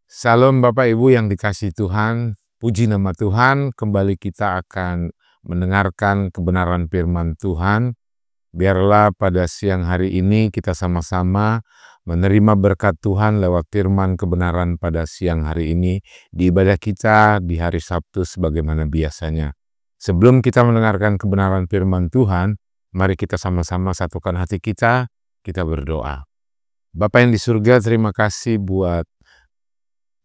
Salam Bapak Ibu yang dikasihi Tuhan, puji nama Tuhan, kembali kita akan mendengarkan kebenaran firman Tuhan. Biarlah pada siang hari ini kita sama-sama menerima berkat Tuhan lewat firman kebenaran pada siang hari ini di ibadah kita di hari Sabtu sebagaimana biasanya. Sebelum kita mendengarkan kebenaran firman Tuhan, mari kita sama-sama satukan hati kita berdoa. Bapa yang di surga, terima kasih buat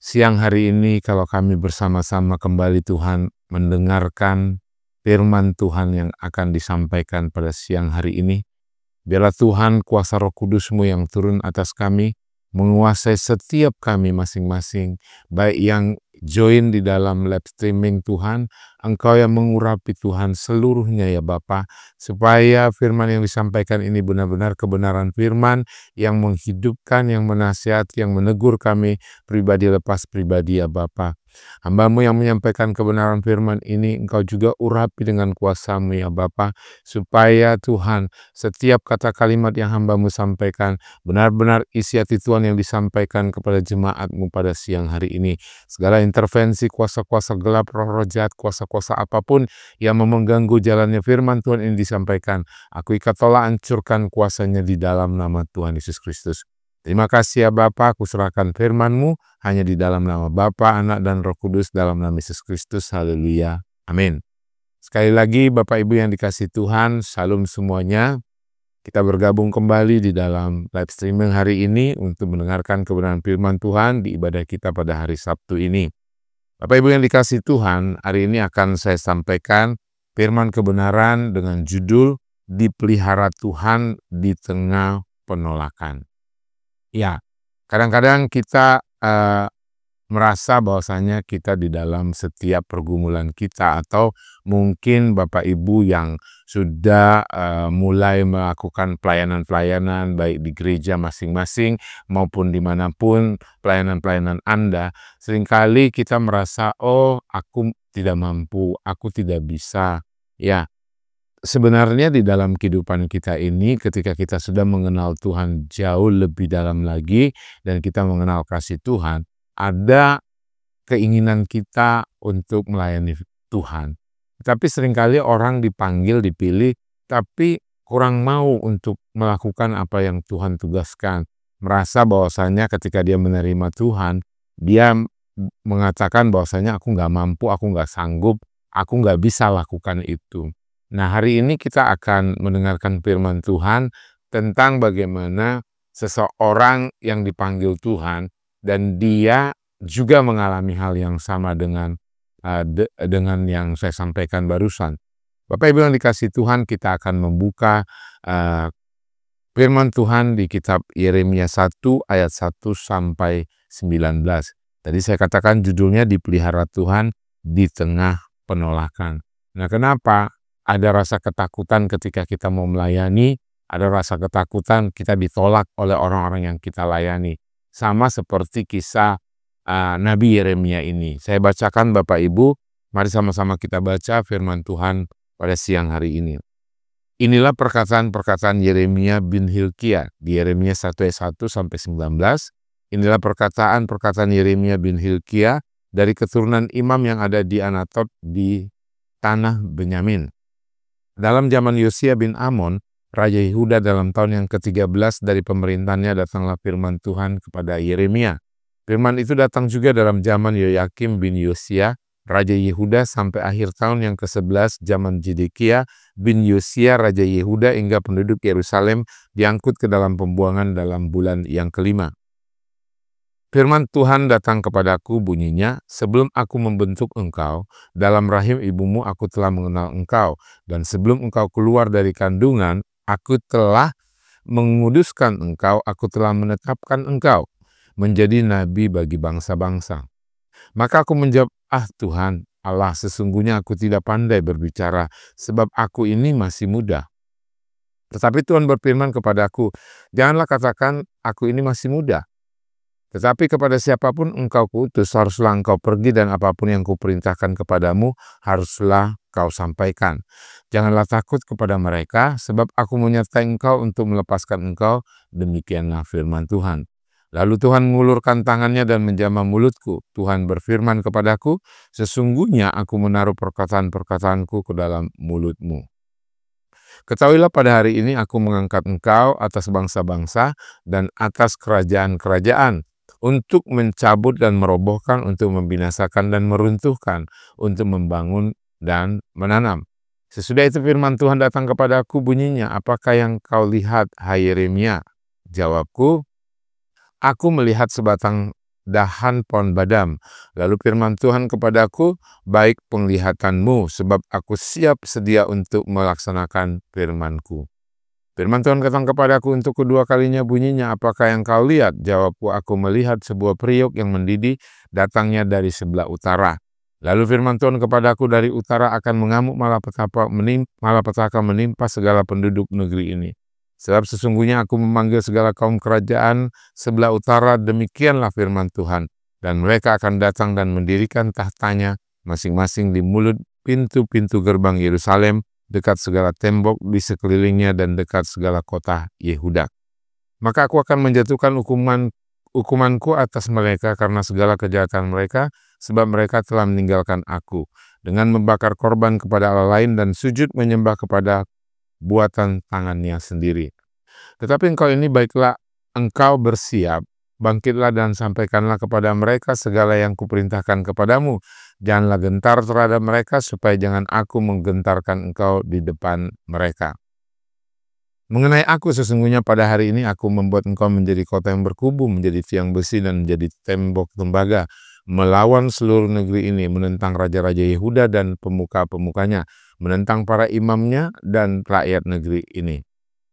siang hari ini kalau kami bersama-sama kembali Tuhan mendengarkan firman Tuhan yang akan disampaikan pada siang hari ini. Biarlah Tuhan kuasa Roh Kudus-Mu yang turun atas kami, menguasai setiap kami masing-masing, baik yang join di dalam live streaming Tuhan, Engkau yang mengurapi Tuhan seluruhnya ya Bapa, supaya firman yang disampaikan ini benar-benar kebenaran firman yang menghidupkan, yang menasihati, yang menegur kami pribadi lepas pribadi ya Bapa. Hamba-Mu yang menyampaikan kebenaran firman ini, Engkau juga urapi dengan kuasa-Mu ya Bapa, supaya Tuhan setiap kata kalimat yang hamba-Mu sampaikan benar-benar isi hati Tuhan yang disampaikan kepada jemaat-Mu pada siang hari ini. Segala intervensi kuasa-kuasa gelap, roh-roh jahat, kuasa-kuasa apapun yang mengganggu jalannya firman Tuhan ini disampaikan, aku ikat tolak, hancurkan kuasanya di dalam nama Tuhan Yesus Kristus. Terima kasih ya Bapa, aku serahkan firman-Mu hanya di dalam nama Bapa, Anak, dan Roh Kudus dalam nama Yesus Kristus. Haleluya. Amin. Sekali lagi Bapak Ibu yang dikasihi Tuhan, salam semuanya. Kita bergabung kembali di dalam live streaming hari ini untuk mendengarkan kebenaran firman Tuhan di ibadah kita pada hari Sabtu ini. Bapak Ibu yang dikasihi Tuhan, hari ini akan saya sampaikan firman kebenaran dengan judul Dipelihara Tuhan di Tengah Penolakan. Ya, kadang-kadang kita merasa bahwasanya kita di dalam setiap pergumulan kita, atau mungkin Bapak Ibu yang sudah mulai melakukan pelayanan-pelayanan baik di gereja masing-masing maupun dimanapun pelayanan-pelayanan Anda, seringkali kita merasa, oh aku tidak mampu, aku tidak bisa. Ya, sebenarnya di dalam kehidupan kita ini, ketika kita sudah mengenal Tuhan jauh lebih dalam lagi dan kita mengenal kasih Tuhan, ada keinginan kita untuk melayani Tuhan. Tapi seringkali orang dipanggil, dipilih, tapi kurang mau untuk melakukan apa yang Tuhan tugaskan. Merasa bahwasanya ketika dia menerima Tuhan, dia mengatakan bahwasanya aku nggak mampu, aku nggak sanggup, aku nggak bisa lakukan itu. Nah, hari ini kita akan mendengarkan firman Tuhan tentang bagaimana seseorang yang dipanggil Tuhan dan dia juga mengalami hal yang sama dengan yang saya sampaikan barusan. Bapak Ibu yang dikasihi Tuhan, kita akan membuka firman Tuhan di kitab Yeremia 1 ayat 1 sampai 19. Tadi saya katakan judulnya Dipelihara Tuhan di Tengah Penolakan. Nah, kenapa? Ada rasa ketakutan ketika kita mau melayani, ada rasa ketakutan kita ditolak oleh orang-orang yang kita layani. Sama seperti kisah Nabi Yeremia ini. Saya bacakan Bapak Ibu, mari sama-sama kita baca firman Tuhan pada siang hari ini. Inilah perkataan-perkataan Yeremia bin Hilkia di Yeremia 1 ayat 1 sampai 19. Inilah perkataan-perkataan Yeremia bin Hilkia dari keturunan imam yang ada di Anatot di tanah Benyamin. Dalam zaman Yosia bin Amon, Raja Yehuda, dalam tahun yang ke-13 dari pemerintahannya, datanglah firman Tuhan kepada Yeremia. Firman itu datang juga dalam zaman Yoyakim bin Yosia, Raja Yehuda, sampai akhir tahun yang ke-11 zaman Zedekia bin Yosia, Raja Yehuda, hingga penduduk Yerusalem diangkut ke dalam pembuangan dalam bulan yang kelima. Firman Tuhan datang kepadaku, bunyinya, sebelum aku membentuk engkau, dalam rahim ibumu aku telah mengenal engkau, dan sebelum engkau keluar dari kandungan, aku telah menguduskan engkau, aku telah menetapkan engkau menjadi nabi bagi bangsa-bangsa. Maka aku menjawab, Tuhan Allah, sesungguhnya aku tidak pandai berbicara, sebab aku ini masih muda. Tetapi Tuhan berfirman kepadaku, janganlah katakan aku ini masih muda. Tetapi kepada siapapun engkau kuutus, haruslah engkau pergi, dan apapun yang kuperintahkan kepadamu, haruslah kau sampaikan. Janganlah takut kepada mereka, sebab aku menyertai engkau untuk melepaskan engkau, demikianlah firman Tuhan. Lalu Tuhan mengulurkan tangannya dan menjamah mulutku. Tuhan berfirman kepadaku, sesungguhnya aku menaruh perkataan-perkataanku ke dalam mulutmu. Ketahuilah pada hari ini aku mengangkat engkau atas bangsa-bangsa dan atas kerajaan-kerajaan untuk mencabut dan merobohkan, untuk membinasakan dan meruntuhkan, untuk membangun dan menanam. Sesudah itu firman Tuhan datang kepadaku bunyinya, apakah yang kau lihat, hai Yeremia? Jawabku, aku melihat sebatang dahan pohon badam. Lalu firman Tuhan kepadaku, baik penglihatanmu, sebab aku siap sedia untuk melaksanakan firman-Ku. Firman Tuhan datang kepadaku untuk kedua kalinya bunyinya, apakah yang kau lihat? Jawabku, aku melihat sebuah periuk yang mendidih, datangnya dari sebelah utara. Lalu firman Tuhan kepadaku, dari utara akan mengamuk malapetaka menimpa segala penduduk negeri ini. Sebab sesungguhnya aku memanggil segala kaum kerajaan sebelah utara, demikianlah firman Tuhan. Dan mereka akan datang dan mendirikan tahtanya masing-masing di mulut pintu-pintu gerbang Yerusalem, dekat segala tembok di sekelilingnya dan dekat segala kota Yehuda. Maka aku akan menjatuhkan hukumanku atas mereka karena segala kejahatan mereka, sebab mereka telah meninggalkan aku dengan membakar korban kepada Allah lain dan sujud menyembah kepada buatan tangannya sendiri. Tetapi engkau ini baiklah, engkau bersiap, bangkitlah dan sampaikanlah kepada mereka segala yang kuperintahkan kepadamu. Janganlah gentar terhadap mereka, supaya jangan aku menggentarkan engkau di depan mereka. Mengenai aku, sesungguhnya pada hari ini aku membuat engkau menjadi kota yang berkubu, menjadi tiang besi dan menjadi tembok tembaga, melawan seluruh negeri ini, menentang raja-raja Yehuda dan pemuka-pemukanya, menentang para imamnya dan rakyat negeri ini.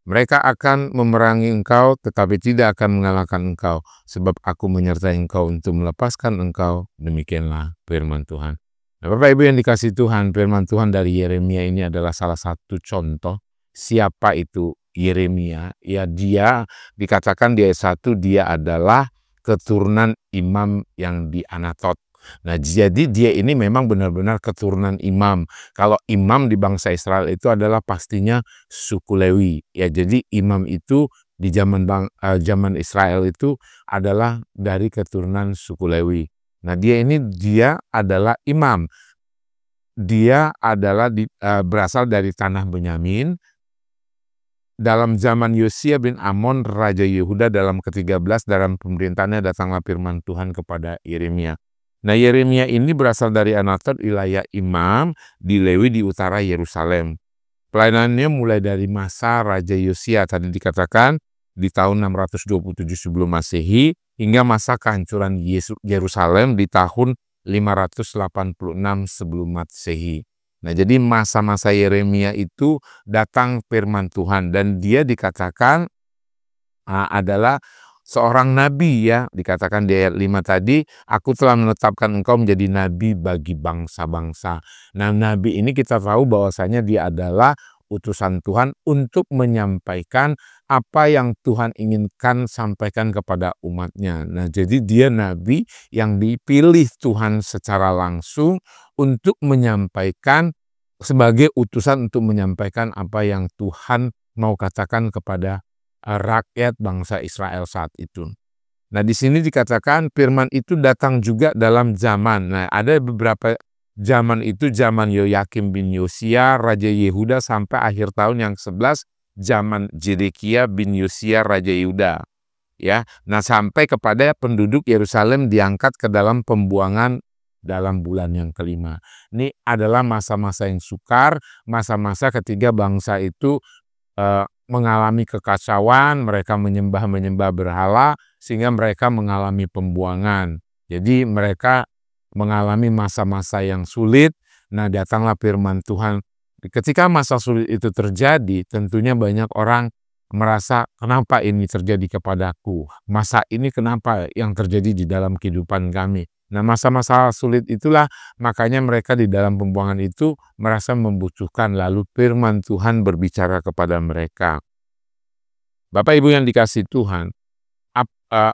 Mereka akan memerangi engkau, tetapi tidak akan mengalahkan engkau, sebab aku menyertai engkau untuk melepaskan engkau. Demikianlah firman Tuhan. Nah, Bapak Ibu yang dikasihi Tuhan, firman Tuhan dari Yeremia ini adalah salah satu contoh siapa itu Yeremia. Ya, dia dikatakan di ayat 1, dia adalah keturunan imam yang di Anatot. Nah, jadi dia ini memang benar-benar keturunan imam. Kalau imam di bangsa Israel itu adalah pastinya suku Lewi. Ya, jadi imam itu di zaman Israel itu adalah dari keturunan suku Lewi. Nah, dia adalah imam. Dia adalah berasal dari tanah Benyamin. Dalam zaman Yosia bin Amon, Raja Yehuda dalam ke-13 dalam pemerintahannya datanglah firman Tuhan kepada Yeremia. Nah, Yeremia ini berasal dari Anatot, wilayah imam di Lewi di utara Yerusalem. Pelayanannya mulai dari masa Raja Yosia, tadi dikatakan di tahun 627 sebelum Masehi, hingga masa kehancuran Yerusalem di tahun 586 sebelum Masehi. Nah, jadi masa-masa Yeremia itu datang firman Tuhan, dan dia dikatakan adalah seorang nabi, ya. Dikatakan di ayat 5 tadi, aku telah menetapkan engkau menjadi nabi bagi bangsa-bangsa. Nah, nabi ini kita tahu bahwasanya dia adalah utusan Tuhan untuk menyampaikan apa yang Tuhan inginkan sampaikan kepada umatnya. Nah, jadi dia nabi yang dipilih Tuhan secara langsung untuk menyampaikan, sebagai utusan untuk menyampaikan apa yang Tuhan mau katakan kepada rakyat bangsa Israel saat itu. Nah, di sini dikatakan firman itu datang juga dalam zaman. Nah, ada beberapa zaman itu, zaman Yoyakim bin Yosia, Raja Yehuda, sampai akhir tahun yang 11, zaman Zedekia bin Yosia, Raja Yehuda. Ya, nah sampai kepada penduduk Yerusalem diangkat ke dalam pembuangan dalam bulan yang kelima. Ini adalah masa-masa yang sukar, masa-masa ketika bangsa itu mengalami kekacauan, mereka menyembah berhala, sehingga mereka mengalami pembuangan. Jadi mereka mengalami masa-masa yang sulit. Nah, datanglah firman Tuhan. Ketika masa sulit itu terjadi, tentunya banyak orang merasa, kenapa ini terjadi kepadaku? Masa ini kenapa yang terjadi di dalam kehidupan kami? Nah, masa-masa sulit itulah makanya mereka di dalam pembuangan itu merasa membutuhkan, lalu firman Tuhan berbicara kepada mereka. Bapak Ibu yang dikasihi Tuhan,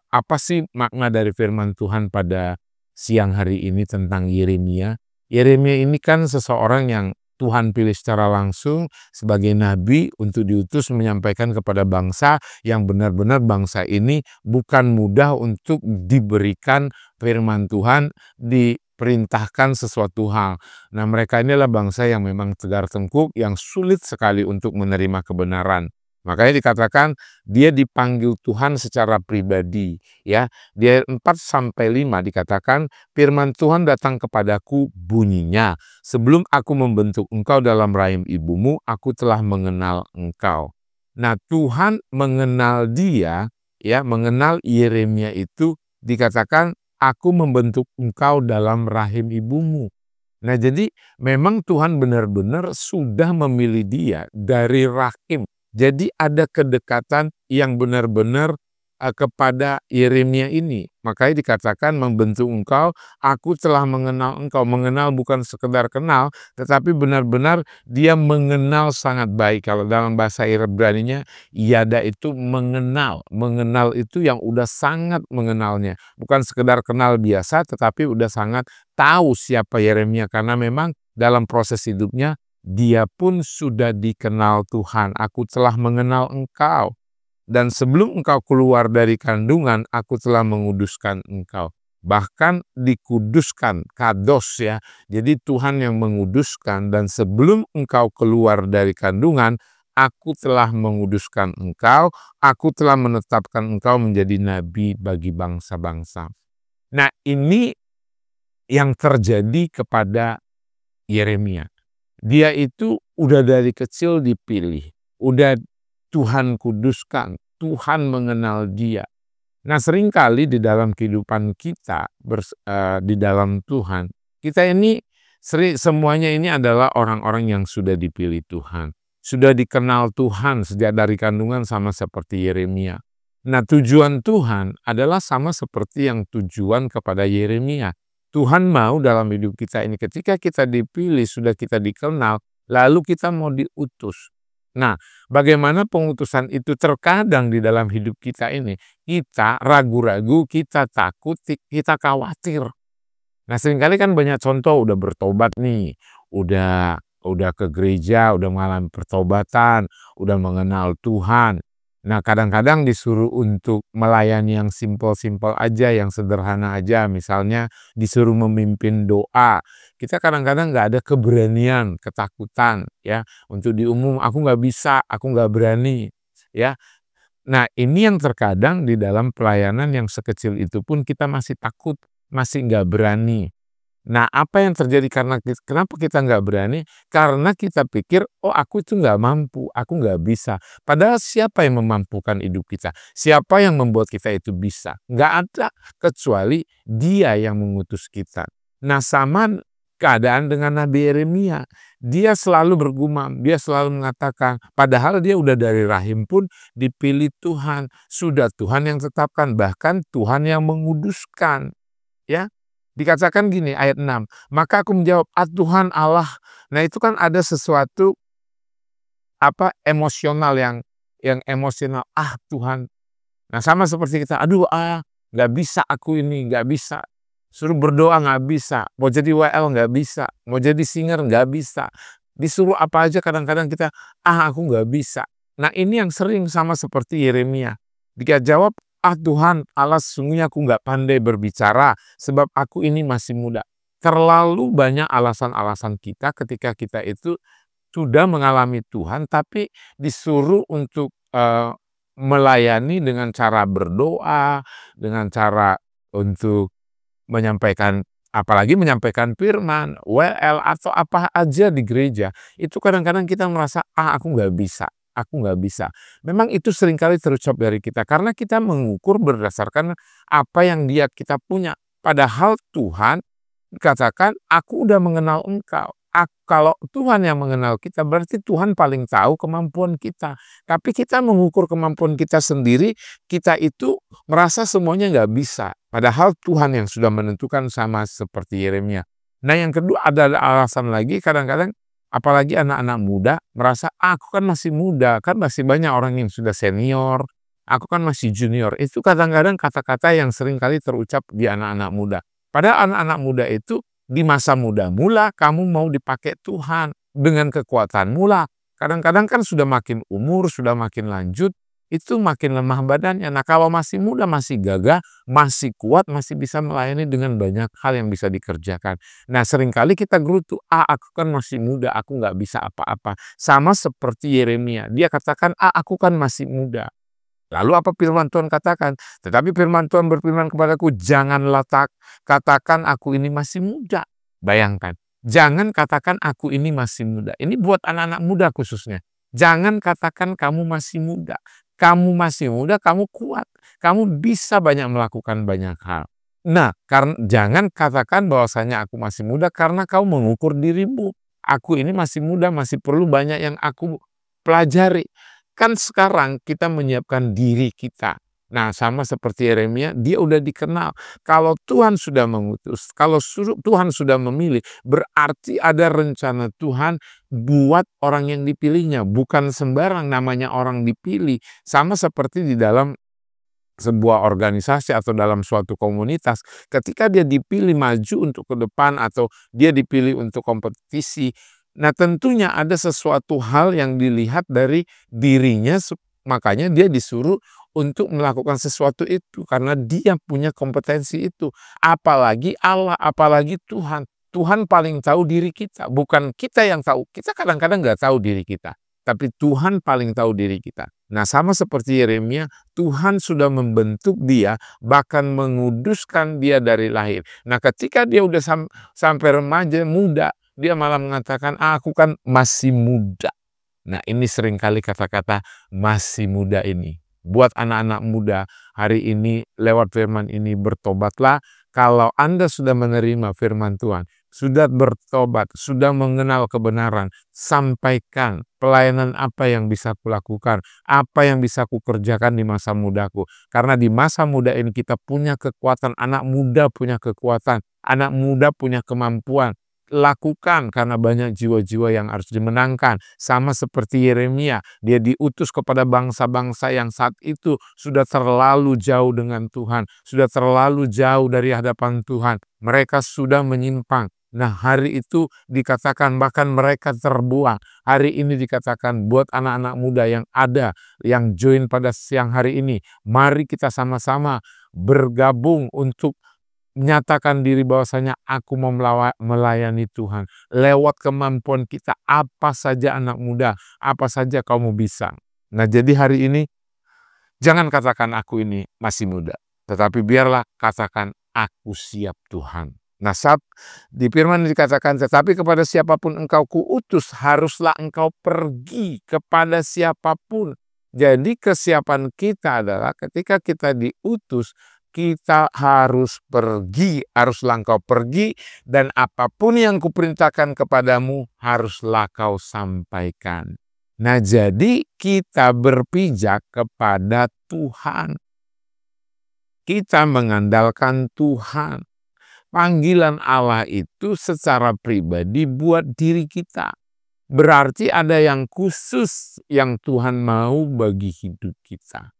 apa sih makna dari firman Tuhan pada siang hari ini tentang Yeremia? Yeremia ini kan seseorang yang Tuhan pilih secara langsung sebagai nabi untuk diutus menyampaikan kepada bangsa yang benar-benar bangsa ini bukan mudah untuk diberikan firman Tuhan, diperintahkan sesuatu hal. Nah, mereka inilah bangsa yang memang tegar tengkuk, yang sulit sekali untuk menerima kebenaran. Makanya dikatakan dia dipanggil Tuhan secara pribadi, ya. Di 4-5 dikatakan firman Tuhan datang kepadaku bunyinya, sebelum aku membentuk engkau dalam rahim ibumu, aku telah mengenal engkau. Nah, Tuhan mengenal dia, ya, mengenal Yeremia itu dikatakan aku membentuk engkau dalam rahim ibumu. Nah, jadi memang Tuhan benar-benar sudah memilih dia dari rahim. Jadi ada kedekatan yang benar-benar kepada Yeremia ini. Makanya dikatakan membentuk engkau, aku telah mengenal engkau. Mengenal bukan sekedar kenal, tetapi benar-benar dia mengenal sangat baik. Kalau dalam bahasa Ibrani-nya, yada itu mengenal. Mengenal itu yang udah sangat mengenalnya. Bukan sekedar kenal biasa, tetapi udah sangat tahu siapa Yeremia. Karena memang dalam proses hidupnya, dia pun sudah dikenal Tuhan. Aku telah mengenal engkau. Dan sebelum engkau keluar dari kandungan, aku telah menguduskan engkau. Bahkan dikuduskan, kados ya. Jadi Tuhan yang menguduskan, dan sebelum engkau keluar dari kandungan, aku telah menguduskan engkau, aku telah menetapkan engkau menjadi nabi bagi bangsa-bangsa. Nah, ini yang terjadi kepada Yeremia. Dia itu udah dari kecil dipilih, udah Tuhan kuduskan, Tuhan mengenal dia. Nah, seringkali di dalam kehidupan kita, di dalam Tuhan, kita ini semuanya ini adalah orang-orang yang sudah dipilih Tuhan. Sudah dikenal Tuhan sejak dari kandungan sama seperti Yeremia. Nah, tujuan Tuhan adalah sama seperti yang tujuan kepada Yeremia. Tuhan mau dalam hidup kita ini ketika kita dipilih, sudah kita dikenal, lalu kita mau diutus. Nah, bagaimana pengutusan itu terkadang di dalam hidup kita ini? Kita ragu-ragu, kita takut, kita khawatir. Nah, seringkali kan banyak contoh udah bertobat nih, udah ke gereja, udah mengalami pertobatan, udah mengenal Tuhan. Nah, kadang-kadang disuruh untuk melayani yang simpel-simpel aja, yang sederhana aja. Misalnya disuruh memimpin doa. Kita kadang-kadang nggak ada keberanian, ketakutan ya. Untuk di umum, aku nggak bisa, aku nggak berani ya. Nah, ini yang terkadang di dalam pelayanan yang sekecil itu pun kita masih takut, masih nggak berani. Nah, apa yang terjadi kenapa kita nggak berani? Karena kita pikir, oh aku itu nggak mampu, aku nggak bisa. Padahal siapa yang memampukan hidup kita? Siapa yang membuat kita itu bisa? Nggak ada, kecuali Dia yang mengutus kita. Nah, sama keadaan dengan Nabi Yeremia. Dia selalu bergumam, dia selalu mengatakan, padahal dia udah dari rahim pun dipilih Tuhan. Sudah Tuhan yang tetapkan, bahkan Tuhan yang menguduskan. Ya, dikatakan gini ayat 6, maka aku menjawab, Tuhan Allah. Nah, itu kan ada sesuatu emosional yang emosional, Tuhan. Nah, sama seperti kita, nggak bisa aku ini, nggak bisa. Suruh berdoa nggak bisa, mau jadi WL nggak bisa, mau jadi singer nggak bisa. Disuruh apa aja kadang-kadang kita, aku nggak bisa. Nah, ini yang sering sama seperti Yeremia. Dia jawab, Tuhan Allah, sesungguhnya aku nggak pandai berbicara sebab aku ini masih muda. Terlalu banyak alasan-alasan kita ketika kita itu sudah mengalami Tuhan tapi disuruh untuk melayani dengan cara berdoa, dengan cara untuk menyampaikan, apalagi menyampaikan firman, WL atau apa aja di gereja. Itu kadang-kadang kita merasa, aku nggak bisa. Aku nggak bisa. Memang itu seringkali terucap dari kita karena kita mengukur berdasarkan apa yang kita punya. Padahal Tuhan katakan, aku udah mengenal engkau. Kalau Tuhan yang mengenal kita, berarti Tuhan paling tahu kemampuan kita. Tapi kita mengukur kemampuan kita sendiri, kita itu merasa semuanya nggak bisa. Padahal Tuhan yang sudah menentukan, sama seperti Yeremia. Nah, yang kedua ada alasan lagi, kadang-kadang apalagi anak-anak muda merasa, aku kan masih muda, kan masih banyak orang yang sudah senior, aku kan masih junior. Itu kadang-kadang kata-kata yang sering kali terucap di anak-anak muda. Padahal anak-anak muda itu di masa muda mula kamu mau dipakai Tuhan. dengan kekuatanmu lah. Kadang-kadang kan sudah makin umur, sudah makin lanjut, itu makin lemah badannya. Nah, kalau masih muda, masih gagah, masih kuat, masih bisa melayani dengan banyak hal yang bisa dikerjakan. Nah, seringkali kita gerutu, aku kan masih muda, aku nggak bisa apa-apa. Sama seperti Yeremia, dia katakan, aku kan masih muda. Lalu apa firman Tuhan katakan? Tetapi firman Tuhan berfirman kepadaku, janganlah katakan aku ini masih muda. Bayangkan, jangan katakan aku ini masih muda. Ini buat anak-anak muda khususnya. Jangan katakan kamu masih muda. Kamu masih muda, kamu kuat. Kamu bisa banyak melakukan banyak hal. Nah, jangan katakan bahwasanya aku masih muda karena kau mengukur dirimu. Aku ini masih muda, masih perlu banyak yang aku pelajari. Kan sekarang kita menyiapkan diri kita. Nah, sama seperti Yeremia, dia udah dikenal. Kalau Tuhan sudah mengutus, kalau Tuhan sudah memilih, berarti ada rencana Tuhan buat orang yang dipilihnya. Bukan sembarang namanya orang dipilih. Sama seperti di dalam sebuah organisasi atau dalam suatu komunitas, ketika dia dipilih maju untuk ke depan atau dia dipilih untuk kompetisi, nah tentunya ada sesuatu hal yang dilihat dari dirinya, makanya dia disuruh untuk melakukan sesuatu itu karena dia punya kompetensi itu. Apalagi Allah, apalagi Tuhan. Tuhan paling tahu diri kita, bukan kita yang tahu. Kita kadang-kadang nggak tahu diri kita, tapi Tuhan paling tahu diri kita. Nah, sama seperti Yeremia, Tuhan sudah membentuk dia, bahkan menguduskan dia dari lahir. Nah, ketika dia udah sampai remaja, muda, dia malah mengatakan, aku kan masih muda. Nah, ini seringkali kata-kata masih muda ini. Buat anak-anak muda, hari ini lewat firman ini bertobatlah. Kalau Anda sudah menerima firman Tuhan, sudah bertobat, sudah mengenal kebenaran, sampaikan pelayanan apa yang bisa kulakukan, apa yang bisa kukerjakan di masa mudaku. Karena di masa muda ini kita punya kekuatan, anak muda punya kekuatan, anak muda punya kemampuan. Lakukan karena banyak jiwa-jiwa yang harus dimenangkan. Sama seperti Yeremia, dia diutus kepada bangsa-bangsa yang saat itu sudah terlalu jauh dengan Tuhan, sudah terlalu jauh dari hadapan Tuhan. Mereka sudah menyimpang. Nah, hari itu dikatakan bahkan mereka terbuang. Hari ini dikatakan buat anak-anak muda yang ada, yang join pada siang hari ini, mari kita sama-sama bergabung untuk menyatakan diri bahwasanya aku mau melayani Tuhan. Lewat kemampuan kita, apa saja anak muda, apa saja kamu bisa. Nah, jadi hari ini jangan katakan aku ini masih muda, tetapi biarlah katakan aku siap Tuhan. Nah, saat di firman dikatakan, tetapi kepada siapapun engkau kuutus, haruslah engkau pergi kepada siapapun. Jadi kesiapan kita adalah ketika kita diutus, kita harus pergi, haruslah engkau pergi, dan apapun yang kuperintahkan kepadamu, haruslah kau sampaikan. Nah, jadi kita berpijak kepada Tuhan. Kita mengandalkan Tuhan. Panggilan Allah itu secara pribadi buat diri kita. Berarti ada yang khusus yang Tuhan mau bagi hidup kita.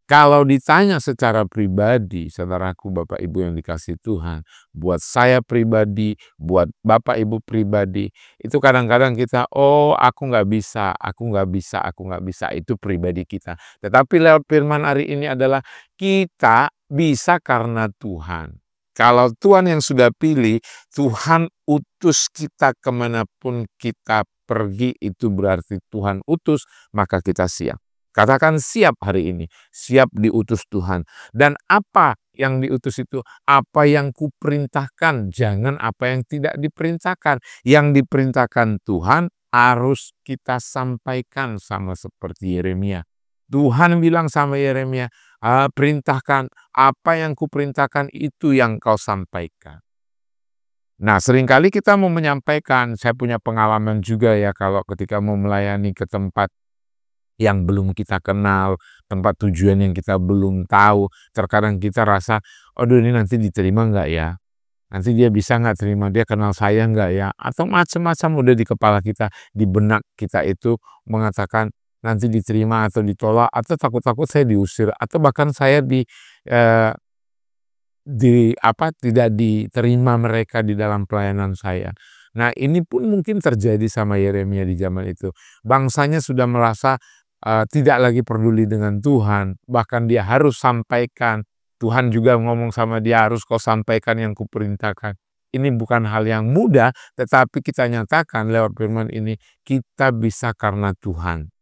Kalau ditanya secara pribadi, saudaraku, Bapak Ibu yang dikasihi Tuhan, buat saya pribadi, buat Bapak Ibu pribadi, itu kadang-kadang kita, aku nggak bisa, aku nggak bisa, aku nggak bisa, itu pribadi kita. Tetapi lewat firman hari ini adalah kita bisa karena Tuhan. Kalau Tuhan yang sudah pilih, Tuhan utus kita kemanapun kita pergi, itu berarti Tuhan utus, maka kita siap. Katakan siap hari ini, siap diutus Tuhan. Dan apa yang diutus itu? Apa yang kuperintahkan, jangan apa yang tidak diperintahkan. Yang diperintahkan Tuhan harus kita sampaikan, sama seperti Yeremia. Tuhan bilang sama Yeremia, perintahkan, apa yang kuperintahkan itu yang kau sampaikan. Nah, seringkali kita mau menyampaikan, saya punya pengalaman juga ya, kalau ketika mau melayani ke tempat yang belum kita kenal, tempat tujuan yang kita belum tahu, terkadang kita rasa, aduh ini nanti diterima nggak ya? Nanti dia bisa nggak terima, dia kenal saya nggak ya? Atau macam-macam udah di kepala kita, di benak kita itu mengatakan nanti diterima atau ditolak, atau takut-takut saya diusir, atau bahkan saya tidak diterima mereka di dalam pelayanan saya. Nah, ini pun mungkin terjadi sama Yeremia di zaman itu. Bangsanya sudah merasa tidak lagi peduli dengan Tuhan, bahkan dia harus sampaikan. Tuhan juga ngomong sama dia, harus kau sampaikan yang kuperintahkan. Ini bukan hal yang mudah, tetapi kita nyatakan lewat firman ini, kita bisa karena Tuhan.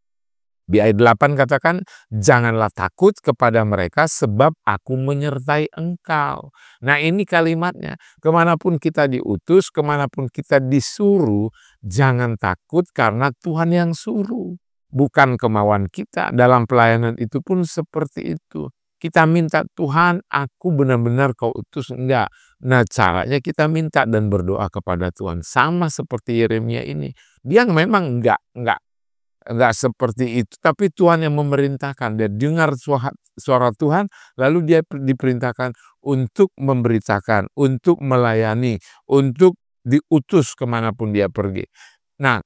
Di ayat 8 katakan, janganlah takut kepada mereka sebab aku menyertai engkau. Nah, ini kalimatnya, kemanapun kita diutus, kemanapun kita disuruh, jangan takut karena Tuhan yang suruh. Bukan kemauan kita. Dalam pelayanan itu pun seperti itu. Kita minta, Tuhan, aku benar-benar kau utus, enggak. Nah, caranya kita minta dan berdoa kepada Tuhan. Sama seperti Yeremia ini. Dia memang enggak seperti itu, tapi Tuhan yang memerintahkan. Dia dengar suara Tuhan, lalu dia diperintahkan untuk memberitakan, untuk melayani, untuk diutus kemanapun dia pergi. Nah,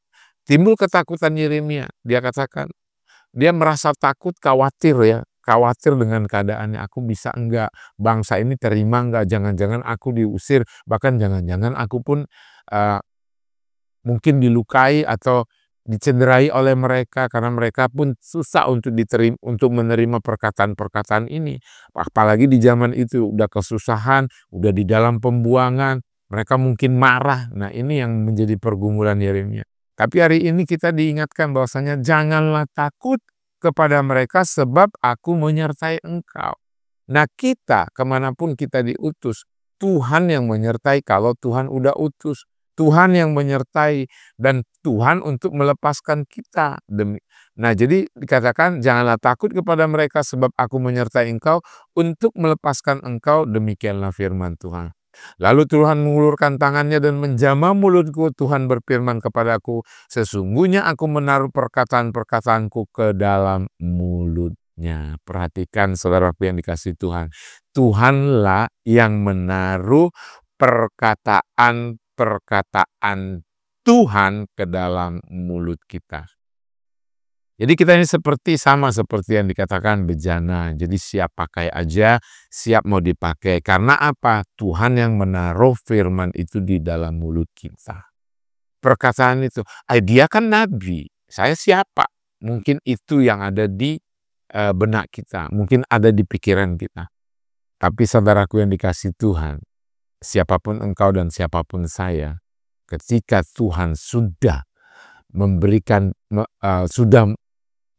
timbul ketakutan Yeremia. Dia katakan, dia merasa takut, khawatir ya. Khawatir dengan keadaannya, aku bisa enggak, bangsa ini terima enggak, jangan-jangan aku diusir, bahkan jangan-jangan aku pun mungkin dilukai atau dicederai oleh mereka, karena mereka pun susah untuk menerima perkataan-perkataan ini. Apalagi di zaman itu udah kesusahan, udah di dalam pembuangan, mereka mungkin marah. Nah, ini yang menjadi pergumulan Yeremia. Tapi hari ini kita diingatkan bahwasanya janganlah takut kepada mereka sebab aku menyertai engkau. Nah, kita kemanapun kita diutus, Tuhan yang menyertai kalau Tuhan udah utus. Tuhan yang menyertai dan Tuhan untuk melepaskan kita. Nah, jadi dikatakan janganlah takut kepada mereka sebab aku menyertai engkau untuk melepaskan engkau, demikianlah firman Tuhan. Lalu Tuhan mengulurkan tangannya dan menjamah mulutku. Tuhan berfirman kepadaku, sesungguhnya aku menaruh perkataan-perkataanku ke dalam mulutnya. Perhatikan saudaraku yang dikasihi Tuhan. Tuhanlah yang menaruh perkataan Tuhan ke dalam mulut kita. Jadi kita ini sama seperti yang dikatakan bejana. Jadi siap pakai aja, siap mau dipakai. Karena apa? Tuhan yang menaruh firman itu di dalam mulut kita. Perkataan itu, dia kan nabi, saya siapa? Mungkin itu yang ada di benak kita, mungkin ada di pikiran kita. Tapi saudaraku yang dikasihi Tuhan, siapapun engkau dan siapapun saya, ketika Tuhan sudah memberikan,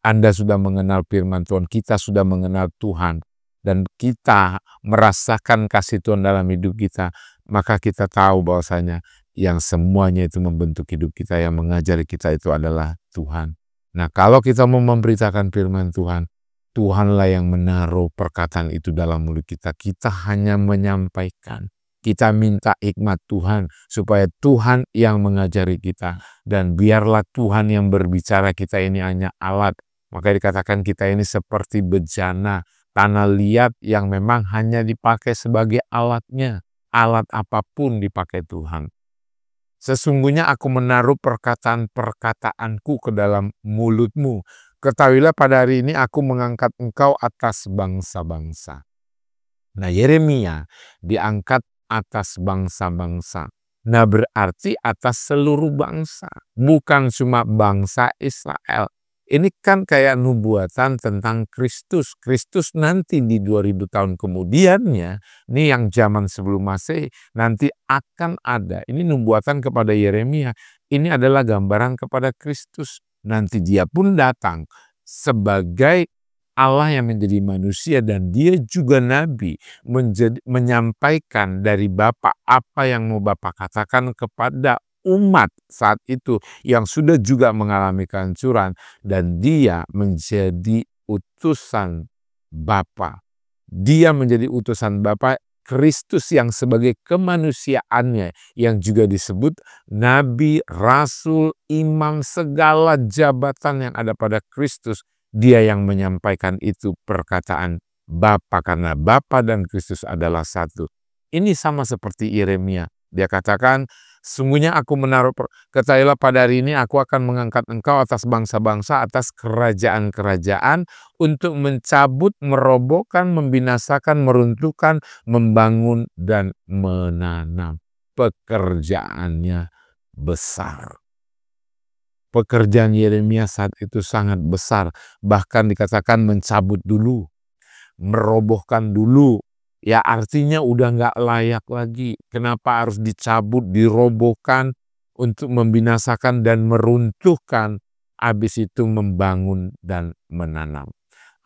Anda sudah mengenal firman Tuhan, kita sudah mengenal Tuhan, dan kita merasakan kasih Tuhan dalam hidup kita, maka kita tahu bahwasanya yang semuanya itu membentuk hidup kita, yang mengajari kita itu adalah Tuhan. Nah, kalau kita mau memberitakan firman Tuhan, Tuhanlah yang menaruh perkataan itu dalam mulut kita. Kita hanya menyampaikan. Kita minta hikmat Tuhan supaya Tuhan yang mengajari kita. Dan biarlah Tuhan yang berbicara, kita ini hanya alat. Maka dikatakan kita ini seperti bejana, tanah liat yang memang hanya dipakai sebagai alatnya. Alat apapun dipakai Tuhan. Sesungguhnya aku menaruh perkataan-perkataanku ke dalam mulutmu. Ketahuilah pada hari ini aku mengangkat engkau atas bangsa-bangsa. Nah, Yeremia diangkat atas bangsa-bangsa. Nah, berarti atas seluruh bangsa. Bukan cuma bangsa Israel. Ini kan kayak nubuatan tentang Kristus. Kristus nanti di 2000 tahun kemudiannya, ini yang zaman sebelum Masehi, nanti akan ada. Ini nubuatan kepada Yeremia. Ini adalah gambaran kepada Kristus. Nanti dia pun datang sebagai Allah yang menjadi manusia dan dia juga nabi, menyampaikan dari Bapa apa yang mau Bapa katakan kepada umat saat itu yang sudah juga mengalami kehancuran, dan dia menjadi utusan Bapa. Dia menjadi utusan Bapa, Kristus yang sebagai kemanusiaannya yang juga disebut nabi, rasul, imam, segala jabatan yang ada pada Kristus. Dia yang menyampaikan itu perkataan Bapa, karena Bapa dan Kristus adalah satu. Ini sama seperti Yeremia. Dia katakan, sungguhnya aku menaruh, ketahuilah pada hari ini aku akan mengangkat engkau atas bangsa-bangsa, atas kerajaan-kerajaan, untuk mencabut, merobohkan, membinasakan, meruntuhkan, membangun, dan menanam. Pekerjaannya besar. Pekerjaan Yeremia saat itu sangat besar, bahkan dikatakan mencabut dulu, merobohkan dulu. Ya artinya udah nggak layak lagi. Kenapa harus dicabut, dirobohkan untuk membinasakan dan meruntuhkan, habis itu membangun dan menanam.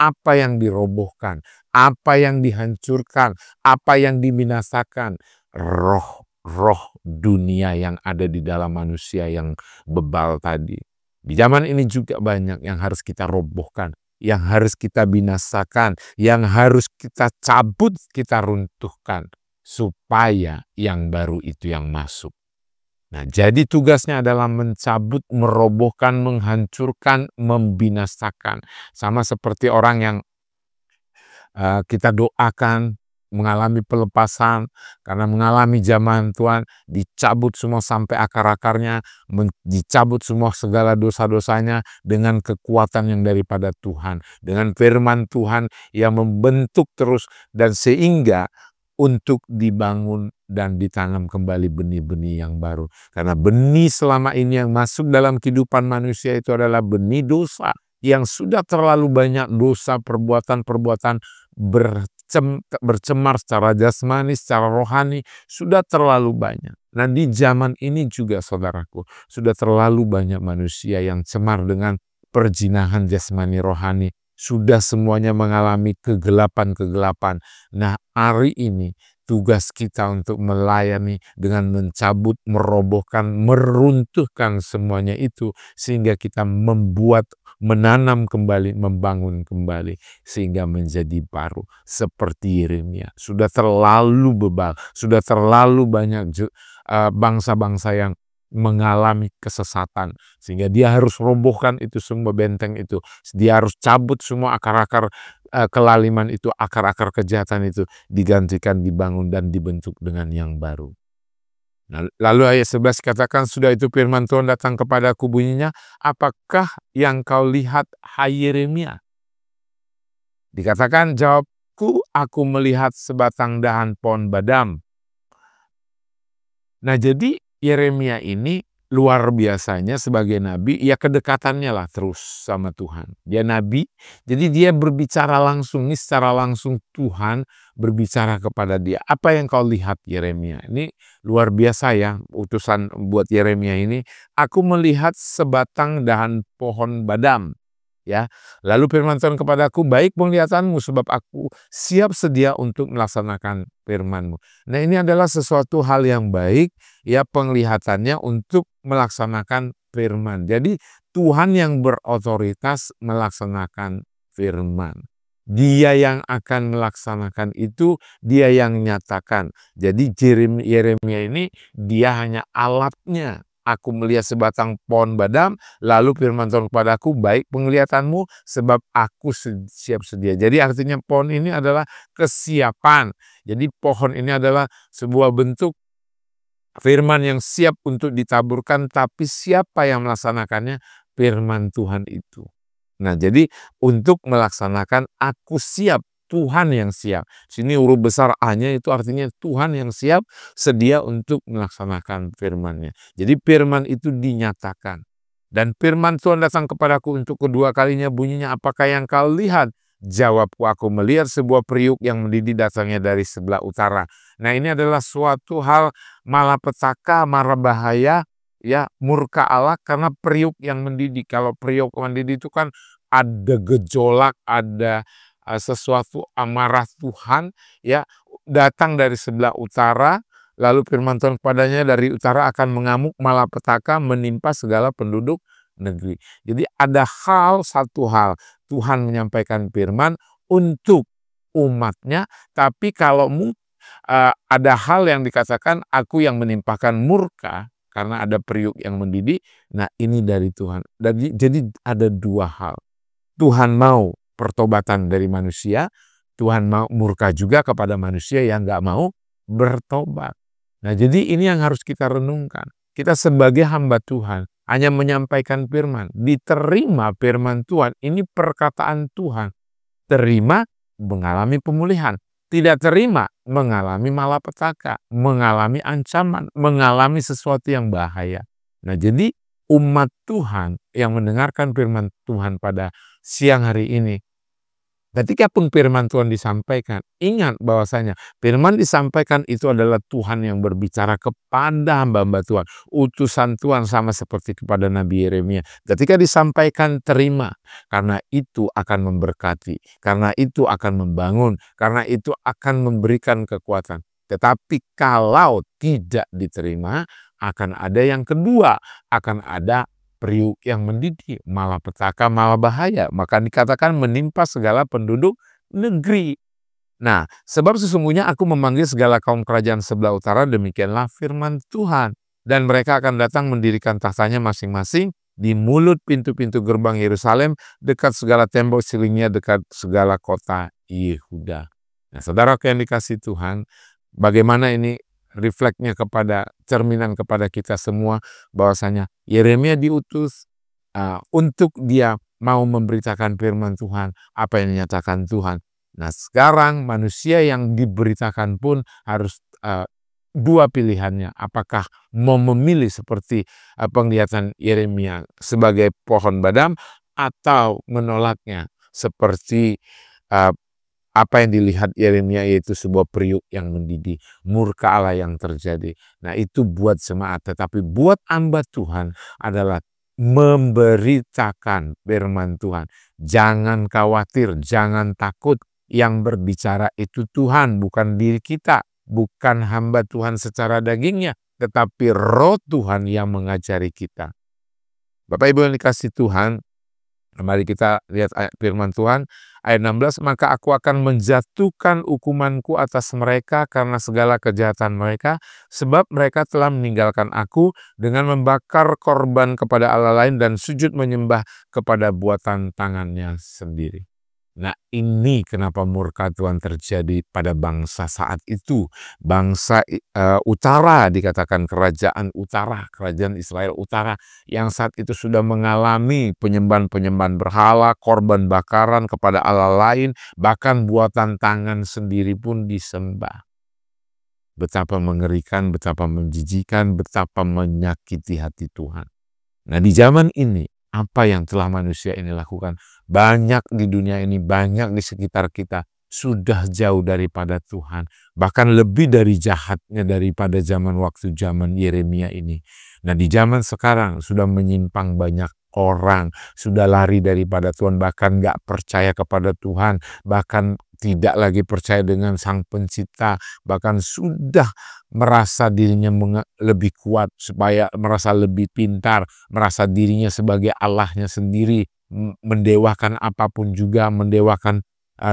Apa yang dirobohkan, apa yang dihancurkan, apa yang dibinasakan? Roh dunia yang ada di dalam manusia yang bebal tadi. Di zaman ini juga banyak yang harus kita robohkan, yang harus kita binasakan, yang harus kita cabut, kita runtuhkan, supaya yang baru itu yang masuk. Nah, jadi tugasnya adalah mencabut, merobohkan, menghancurkan, membinasakan. Sama seperti orang yang kita doakan mengalami pelepasan, karena mengalami zaman Tuhan, dicabut semua sampai akar-akarnya, dicabut semua segala dosa-dosanya dengan kekuatan yang daripada Tuhan, dengan firman Tuhan yang membentuk terus, dan sehingga untuk dibangun dan ditanam kembali benih-benih yang baru. Karena benih selama ini yang masuk dalam kehidupan manusia itu adalah benih dosa, yang sudah terlalu banyak dosa, perbuatan-perbuatan bercemar secara jasmani, secara rohani, sudah terlalu banyak. Nah, di zaman ini juga saudaraku, sudah terlalu banyak manusia yang cemar dengan perzinahan jasmani rohani. Sudah semuanya mengalami kegelapan-kegelapan. Nah, hari ini tugas kita untuk melayani dengan mencabut, merobohkan, meruntuhkan semuanya itu, sehingga kita membuat, menanam kembali, membangun kembali, sehingga menjadi baru. Seperti Yeremia, sudah terlalu bebal, sudah terlalu banyak bangsa-bangsa yang mengalami kesesatan, sehingga dia harus robohkan itu semua benteng itu. Dia harus cabut semua akar-akar kelaliman itu, akar-akar kejahatan itu, digantikan, dibangun, dan dibentuk dengan yang baru. Nah, lalu ayat 11 katakan, sudah itu firman Tuhan datang kepadaku bunyinya, apakah yang kau lihat, hai Yeremia? Dikatakan, jawabku, aku melihat sebatang dahan pohon badam. Nah, jadi Yeremia ini luar biasanya sebagai nabi, ya kedekatannya lah terus sama Tuhan. Dia nabi, jadi dia berbicara langsung, ini secara langsung Tuhan berbicara kepada dia. Apa yang kau lihat Yeremia? Ini luar biasa ya utusan buat Yeremia ini. Aku melihat sebatang dahan pohon badam. Ya, lalu firman Tuhan kepadaku, baik penglihatanmu sebab aku siap sedia untuk melaksanakan firman-Mu. Nah, ini adalah sesuatu hal yang baik ya, penglihatannya untuk melaksanakan firman. Jadi Tuhan yang berotoritas melaksanakan firman. Dia yang akan melaksanakan itu, dia yang nyatakan. Jadi Yeremia ini dia hanya alatnya. Aku melihat sebatang pohon badam, lalu firman Tuhan kepadaku, baik penglihatanmu sebab aku siap sedia. Jadi artinya pohon ini adalah kesiapan. Jadi pohon ini adalah sebuah bentuk firman yang siap untuk ditaburkan, tapi siapa yang melaksanakannya? Firman Tuhan itu. Nah, jadi untuk melaksanakan aku siap, Tuhan yang siap. Sini huruf besar A-nya itu artinya Tuhan yang siap, sedia untuk melaksanakan firman-Nya. Jadi firman itu dinyatakan. Dan firman Tuhan datang kepadaku untuk kedua kalinya, bunyinya, apakah yang kau lihat? Jawabku, aku melihat sebuah periuk yang mendidih datangnya dari sebelah utara. Nah, ini adalah suatu hal malapetaka, mara bahaya, ya, murka Allah karena periuk yang mendidih. Kalau periuk mendidih itu kan ada gejolak, ada sesuatu amarah Tuhan ya datang dari sebelah utara, lalu firman Tuhan kepadanya, dari utara akan mengamuk malapetaka menimpa segala penduduk negeri. Jadi ada satu hal Tuhan menyampaikan firman untuk umatnya, tapi kalau ada hal yang dikatakan aku yang menimpakan murka karena ada periuk yang mendidih. Nah, ini dari Tuhan. Jadi ada dua hal. Tuhan mau pertobatan dari manusia, Tuhan mau murka juga kepada manusia yang gak mau bertobat. Nah, jadi ini yang harus kita renungkan. Kita sebagai hamba Tuhan hanya menyampaikan firman, diterima firman Tuhan, ini perkataan Tuhan. Terima, mengalami pemulihan. Tidak terima, mengalami malapetaka, mengalami ancaman, mengalami sesuatu yang bahaya. Nah, jadi umat Tuhan yang mendengarkan firman Tuhan pada siang hari ini, ketika pun firman Tuhan disampaikan, ingat bahwasanya firman disampaikan itu adalah Tuhan yang berbicara kepada hamba-hamba Tuhan. Utusan Tuhan sama seperti kepada Nabi Yeremia. Ketika disampaikan, terima. Karena itu akan memberkati. Karena itu akan membangun. Karena itu akan memberikan kekuatan. Tetapi kalau tidak diterima, akan ada yang kedua. Akan ada periuk yang mendidih, malah petaka, malah bahaya. Maka dikatakan menimpa segala penduduk negeri. Nah, sebab sesungguhnya aku memanggil segala kaum kerajaan sebelah utara, demikianlah firman Tuhan. Dan mereka akan datang mendirikan tahtanya masing-masing di mulut pintu-pintu gerbang Yerusalem, dekat segala tembok silingnya, dekat segala kota Yehuda. Nah, saudara yang dikasih Tuhan, bagaimana ini refleksnya kepada, cerminan kepada kita semua, bahwasanya Yeremia diutus untuk dia mau memberitakan firman Tuhan, apa yang dinyatakan Tuhan. Nah, sekarang manusia yang diberitakan pun harus dua pilihannya. Apakah mau memilih seperti penglihatan Yeremia sebagai pohon badam, atau menolaknya seperti apa yang dilihat Yeremia, yaitu sebuah periuk yang mendidih, murka Allah yang terjadi. Nah, itu buat jemaat, tetapi buat hamba Tuhan adalah memberitakan firman Tuhan. Jangan khawatir, jangan takut. Yang berbicara itu Tuhan, bukan diri kita, bukan hamba Tuhan secara dagingnya, tetapi Roh Tuhan yang mengajari kita. Bapak Ibu yang dikasih Tuhan, mari kita lihat ayat firman Tuhan, ayat 16, maka aku akan menjatuhkan hukumanku atas mereka karena segala kejahatan mereka, sebab mereka telah meninggalkan aku dengan membakar korban kepada Allah lain dan sujud menyembah kepada buatan tangannya sendiri. Nah, ini kenapa murka Tuhan terjadi pada bangsa saat itu. Bangsa utara, dikatakan kerajaan utara, kerajaan Israel utara, yang saat itu sudah mengalami penyembahan-penyembahan berhala, korban bakaran kepada Allah lain, bahkan buatan tangan sendiri pun disembah. Betapa mengerikan, betapa menjijikan, betapa menyakiti hati Tuhan. Nah, di zaman ini, apa yang telah manusia ini lakukan? Banyak di dunia ini, banyak di sekitar kita, sudah jauh daripada Tuhan. Bahkan lebih dari jahatnya daripada zaman Yeremia ini. Nah, di zaman sekarang sudah menyimpang banyak orang, sudah lari daripada Tuhan, bahkan gak percaya kepada Tuhan, bahkan tidak lagi percaya dengan Sang Pencipta, bahkan sudah merasa dirinya lebih kuat, supaya merasa lebih pintar, merasa dirinya sebagai Allahnya sendiri, mendewakan apapun juga, mendewakan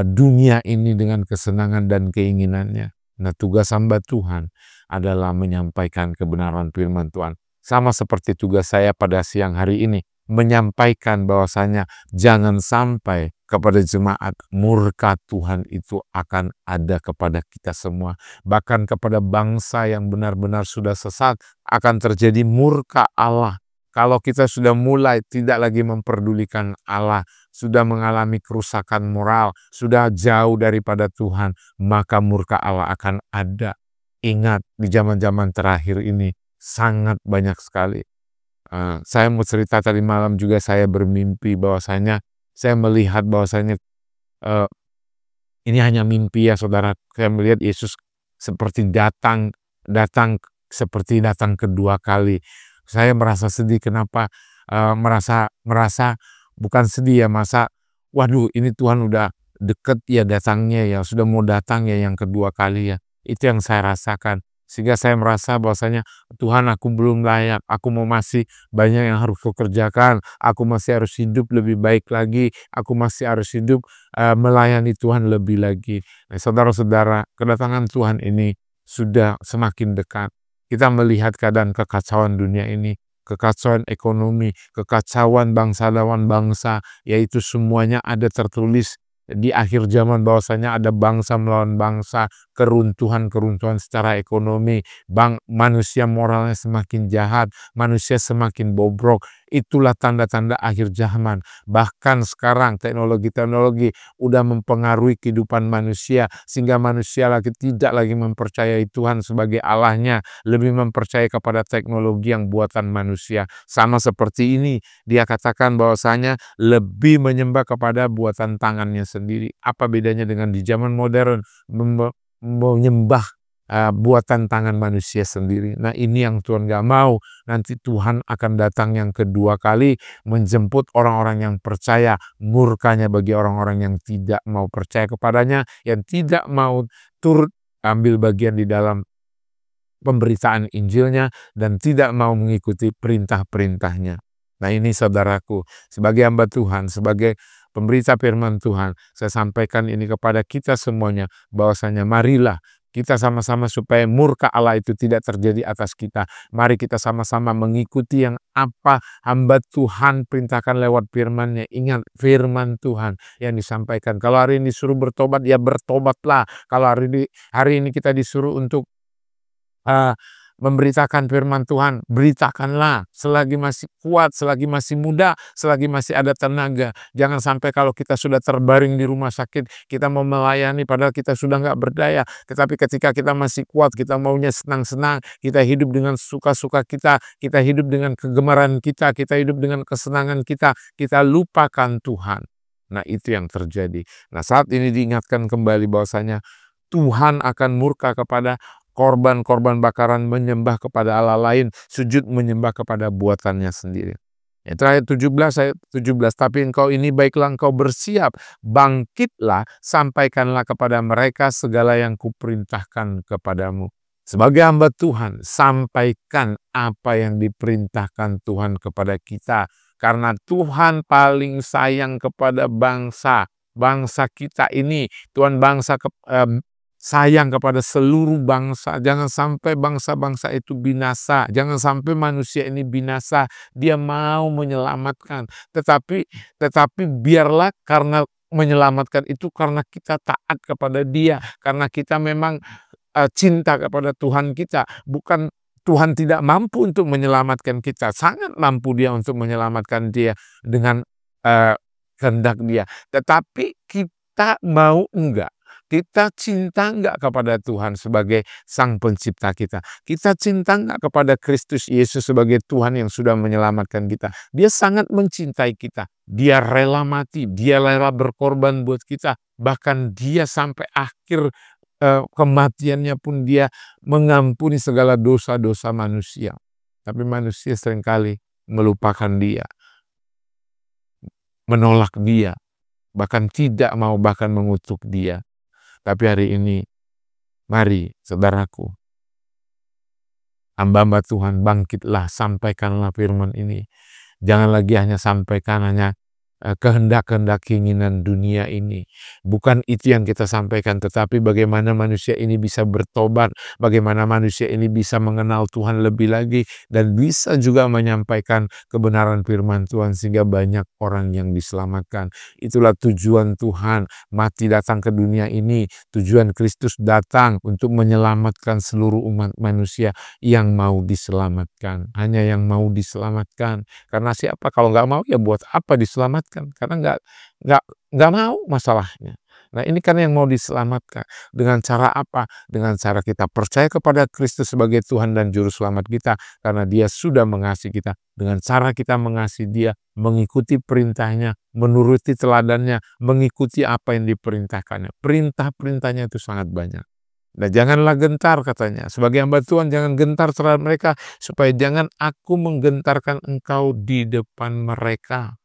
dunia ini dengan kesenangan dan keinginannya. Nah, tugas hamba Tuhan adalah menyampaikan kebenaran firman Tuhan. Sama seperti tugas saya pada siang hari ini, menyampaikan bahwasanya jangan sampai kepada jemaat murka Tuhan itu akan ada kepada kita semua. Bahkan kepada bangsa yang benar-benar sudah sesat akan terjadi murka Allah. Kalau kita sudah mulai tidak lagi memperdulikan Allah, sudah mengalami kerusakan moral, sudah jauh daripada Tuhan, maka murka Allah akan ada. Ingat, di zaman-zaman terakhir ini sangat banyak sekali. Saya mau cerita, tadi malam juga saya bermimpi bahwasanya saya melihat bahwasanya ini hanya mimpi ya saudara. Saya melihat Yesus seperti datang seperti datang kedua kali. Saya merasa sedih. Kenapa? Merasa bukan sedih ya, waduh, ini Tuhan udah deket ya datangnya ya, sudah mau datang ya yang kedua kali ya. Itu yang saya rasakan. Sehingga saya merasa bahwasanya Tuhan, aku belum layak, aku masih banyak yang harus kukerjakan, aku masih harus hidup lebih baik lagi, aku masih harus hidup melayani Tuhan lebih lagi. Nah, saudara-saudara, kedatangan Tuhan ini sudah semakin dekat. Kita melihat keadaan kekacauan dunia ini, kekacauan ekonomi, kekacauan bangsa lawan bangsa, yaitu semuanya ada tertulis di akhir zaman bahwasanya ada bangsa melawan bangsa, keruntuhan-keruntuhan secara ekonomi, manusia moralnya semakin jahat, manusia semakin bobrok. Itulah tanda-tanda akhir zaman. Bahkan sekarang teknologi-teknologi udah mempengaruhi kehidupan manusia, sehingga manusia tidak lagi mempercayai Tuhan sebagai Allahnya, lebih mempercayai kepada teknologi yang buatan manusia. Sama seperti ini, dia katakan bahwasanya lebih menyembah kepada buatan tangannya sendiri. Apa bedanya dengan di zaman modern menyembah buatan tangan manusia sendiri? Nah, ini yang Tuhan gak mau. Nanti Tuhan akan datang yang kedua kali menjemput orang-orang yang percaya, murkanya bagi orang-orang yang tidak mau percaya kepadanya, yang tidak mau turut ambil bagian di dalam pemberitaan Injilnya, dan tidak mau mengikuti perintah-perintahnya. Nah, ini saudaraku, sebagai hamba Tuhan, sebagai pemberita firman Tuhan, saya sampaikan ini kepada kita semuanya, bahwasanya marilah kita sama-sama supaya murka Allah itu tidak terjadi atas kita. Mari kita sama-sama mengikuti yang apa hamba Tuhan perintahkan lewat firman-Nya. Ingat firman Tuhan yang disampaikan. Kalau hari ini disuruh bertobat, ya bertobatlah. Kalau hari ini kita disuruh untuk memberitakan firman Tuhan, beritakanlah selagi masih kuat, selagi masih muda, selagi masih ada tenaga. Jangan sampai kalau kita sudah terbaring di rumah sakit, kita mau melayani padahal kita sudah nggak berdaya. Tetapi ketika kita masih kuat, kita maunya senang-senang, kita hidup dengan suka-suka kita hidup dengan kegemaran kita hidup dengan kesenangan kita lupakan Tuhan. Nah, itu yang terjadi. Nah, saat ini diingatkan kembali bahwasanya Tuhan akan murka kepada korban-korban bakaran menyembah kepada Allah lain, sujud menyembah kepada buatannya sendiri. Ayat 17, tapi engkau ini baiklah engkau bersiap, bangkitlah, sampaikanlah kepada mereka segala yang kuperintahkan kepadamu. Sebagai hamba Tuhan, sampaikan apa yang diperintahkan Tuhan kepada kita. Karena Tuhan paling sayang kepada bangsa kita ini. Tuhan sayang kepada seluruh bangsa. Jangan sampai bangsa-bangsa itu binasa. Jangan sampai manusia ini binasa. Dia mau menyelamatkan. Tetapi biarlah karena menyelamatkan itu karena kita taat kepada Dia. Karena kita memang cinta kepada Tuhan kita. Bukan Tuhan tidak mampu untuk menyelamatkan kita. Sangat mampu Dia untuk menyelamatkan dia dengan kehendak Dia. Tetapi kita mau enggak? Kita cinta enggak kepada Tuhan sebagai Sang Pencipta kita? Kita cinta enggak kepada Kristus Yesus sebagai Tuhan yang sudah menyelamatkan kita? Dia sangat mencintai kita. Dia rela mati, Dia rela berkorban buat kita. Bahkan Dia sampai akhir kematiannya pun Dia mengampuni segala dosa-dosa manusia. Tapi manusia seringkali melupakan Dia, menolak Dia, bahkan tidak mau bahkan mengutuk Dia. Tapi hari ini, mari saudaraku, hamba-hamba Tuhan, bangkitlah, sampaikanlah firman ini. Jangan lagi hanya sampaikan kehendak-kehendak keinginan dunia ini. Bukan itu yang kita sampaikan, tetapi bagaimana manusia ini bisa bertobat, bagaimana manusia ini bisa mengenal Tuhan lebih lagi, dan bisa juga menyampaikan kebenaran firman Tuhan sehingga banyak orang yang diselamatkan. Itulah tujuan Tuhan mati datang ke dunia ini. Tujuan Kristus datang untuk menyelamatkan seluruh umat manusia yang mau diselamatkan. Hanya yang mau diselamatkan. Karena siapa? Kalau nggak mau, ya buat apa diselamatkan? Karena nggak mau masalahnya. Nah, ini kan yang mau diselamatkan. Dengan cara apa? Dengan cara kita percaya kepada Kristus sebagai Tuhan dan Juru Selamat kita. Karena Dia sudah mengasihi kita. Dengan cara kita mengasihi Dia, mengikuti perintahnya, menuruti teladannya, mengikuti apa yang diperintahkannya. Perintah-perintahnya itu sangat banyak. Nah, janganlah gentar katanya. Sebagai hamba Tuhan, jangan gentar terhadap mereka. Supaya jangan aku menggentarkan engkau di depan mereka.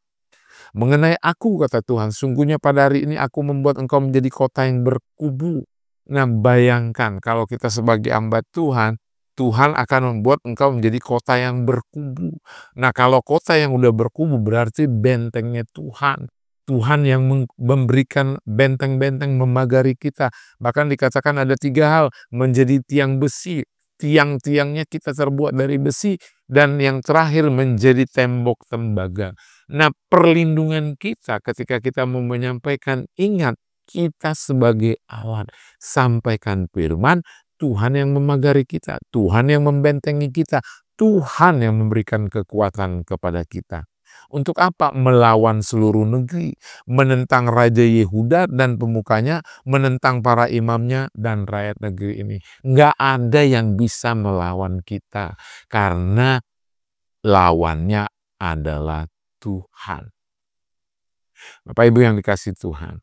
Mengenai aku, kata Tuhan, sungguhnya pada hari ini aku membuat engkau menjadi kota yang berkubu. Nah, bayangkan kalau kita sebagai hamba Tuhan, Tuhan akan membuat engkau menjadi kota yang berkubu. Nah, kalau kota yang udah berkubu berarti bentengnya Tuhan. Tuhan yang memberikan benteng-benteng memagari kita. Bahkan dikatakan ada 3 hal, menjadi tiang besi, tiang-tiangnya kita terbuat dari besi, dan yang terakhir menjadi tembok tembaga. Nah, perlindungan kita ketika kita mau menyampaikan, ingat kita sebagai alat, sampaikan firman, Tuhan yang memagari kita, Tuhan yang membentengi kita, Tuhan yang memberikan kekuatan kepada kita. Untuk apa? Melawan seluruh negeri, menentang Raja Yehuda dan pemukanya, menentang para imamnya dan rakyat negeri ini. Nggak ada yang bisa melawan kita, karena lawannya adalah Tuhan. Bapak Ibu yang dikasihi Tuhan,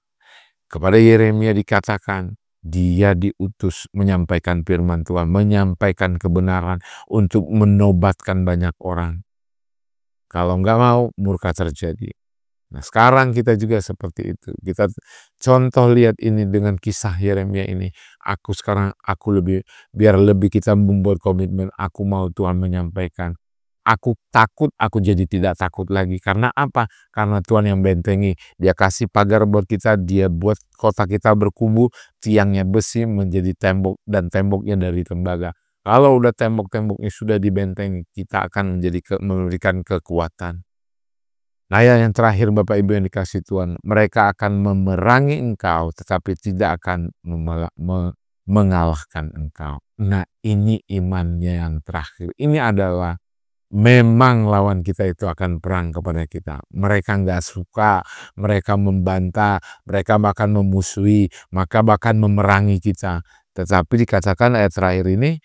kepada Yeremia dikatakan, dia diutus menyampaikan firman Tuhan, menyampaikan kebenaran untuk menobatkan banyak orang. Kalau nggak mau, murka terjadi. Nah, sekarang kita juga seperti itu. Kita contoh lihat ini dengan kisah Yeremia ini. Biar lebih kita membuat komitmen, aku mau Tuhan menyampaikan. Aku takut, aku jadi tidak takut lagi. Karena apa? Karena Tuhan yang bentengi. Dia kasih pagar buat kita, dia buat kota kita berkubu, tiangnya besi menjadi tembok, dan temboknya dari tembaga. Kalau udah tembok-temboknya sudah dibentengi, kita akan memberikan kekuatan. Nah, yang terakhir Bapak Ibu yang dikasihi Tuhan, mereka akan memerangi engkau tetapi tidak akan mengalahkan engkau. Nah, ini imannya yang terakhir. Ini adalah memang lawan kita itu akan perang kepada kita. Mereka nggak suka, mereka membantah, mereka bahkan memusuhi, maka bahkan memerangi kita. Tetapi dikatakan ayat terakhir ini,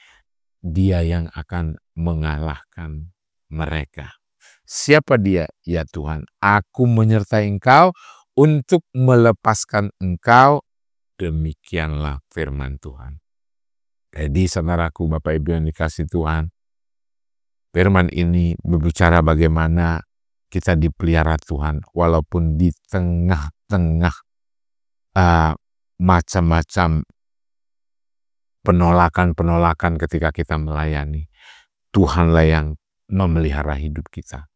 dia yang akan mengalahkan mereka. Siapa dia? Ya Tuhan, aku menyertai engkau untuk melepaskan engkau. Demikianlah firman Tuhan. Jadi saudaraku, Bapak Ibu yang dikasihi Tuhan, firman ini berbicara bagaimana kita dipelihara Tuhan walaupun di tengah-tengah macam-macam penolakan-penolakan ketika kita melayani. Tuhanlah yang memelihara hidup kita.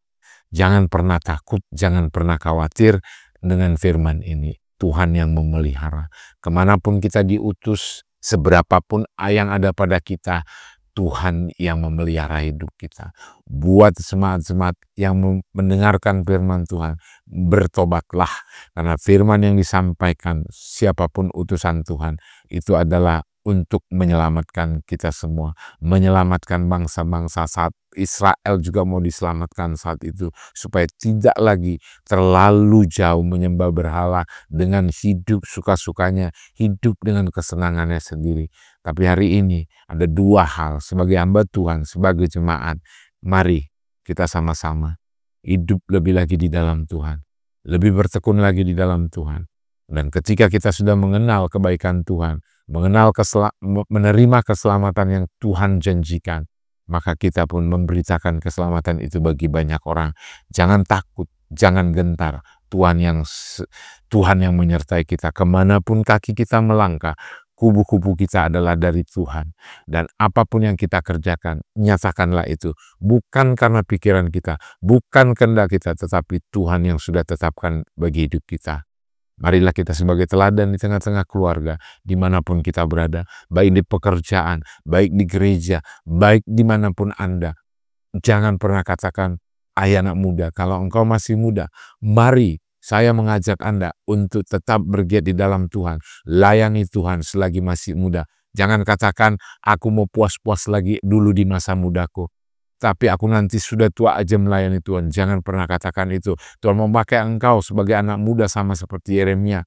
Jangan pernah takut, jangan pernah khawatir dengan firman ini. Tuhan yang memelihara. Kemanapun kita diutus, seberapapun yang ada pada kita, Tuhan yang memelihara hidup kita. Buat semangat-semangat yang mendengarkan firman Tuhan, bertobatlah. Karena firman yang disampaikan siapapun utusan Tuhan, itu adalah untuk menyelamatkan kita semua. Menyelamatkan bangsa-bangsa saat Israel juga mau diselamatkan saat itu. Supaya tidak lagi terlalu jauh menyembah berhala dengan hidup suka-sukanya, hidup dengan kesenangannya sendiri. Tapi hari ini ada dua hal sebagai hamba Tuhan, sebagai jemaat. Mari kita sama-sama hidup lebih lagi di dalam Tuhan. Lebih bertekun lagi di dalam Tuhan. Dan ketika kita sudah mengenal kebaikan Tuhan, menerima keselamatan yang Tuhan janjikan, maka kita pun memberitakan keselamatan itu bagi banyak orang. Jangan takut, jangan gentar. Tuhan yang menyertai kita kemanapun kaki kita melangkah. Kubu-kubu kita adalah dari Tuhan. Dan apapun yang kita kerjakan, nyatakanlah itu. Bukan karena pikiran kita, bukan kehendak kita, tetapi Tuhan yang sudah tetapkan bagi hidup kita. Marilah kita sebagai teladan di tengah-tengah keluarga, dimanapun kita berada, baik di pekerjaan, baik di gereja, baik dimanapun Anda. Jangan pernah katakan, anak muda, kalau engkau masih muda, mari saya mengajak Anda untuk tetap bergiat di dalam Tuhan. Layani Tuhan selagi masih muda. Jangan katakan, aku mau puas-puas lagi dulu di masa mudaku. Tapi aku nanti sudah tua aja melayani Tuhan. Jangan pernah katakan itu. Tuhan memakai engkau sebagai anak muda sama seperti Yeremia.